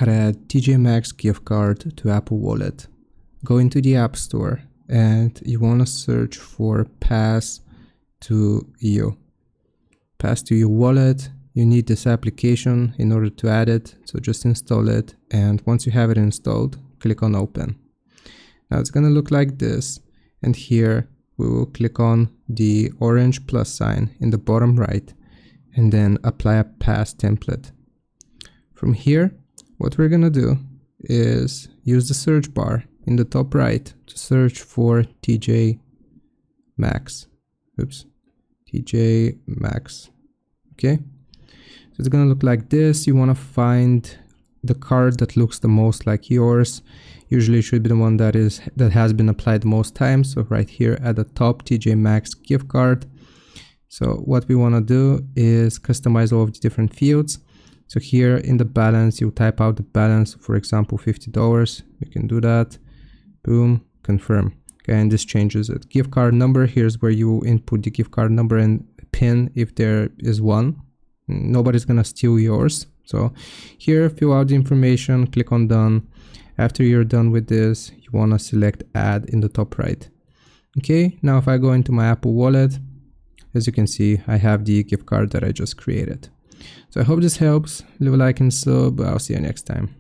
how to add TJ Maxx gift card to Apple Wallet. Go into the App Store and you want to search for Pass to You. Pass to You wallet. You need this application in order to add it, so just install it, and once you have it installed, click on Open. Now it's going to look like this, and here we will click on the orange plus sign in the bottom right and then apply a pass template. From here, what we're going to do is use the search bar in the top right to search for TJ Maxx. TJ Maxx. Okay. So it's going to look like this. You want to find the card that looks the most like yours. Usually it should be the one that has been applied the most times. So right here at the top, TJ Maxx gift card. So what we want to do is customize all of the different fields. So here in the balance, you type out the balance, for example, $50. You can do that. Boom, confirm. Okay, and this changes it. Gift card number, here's where you input the gift card number and PIN if there is one. Nobody's gonna steal yours. So here, fill out the information, click on done. After you're done with this, you wanna select add in the top right. Okay, now if I go into my Apple Wallet, as you can see, I have the gift card that I just created. So I hope this helps. Leave a like and sub. I'll see you next time.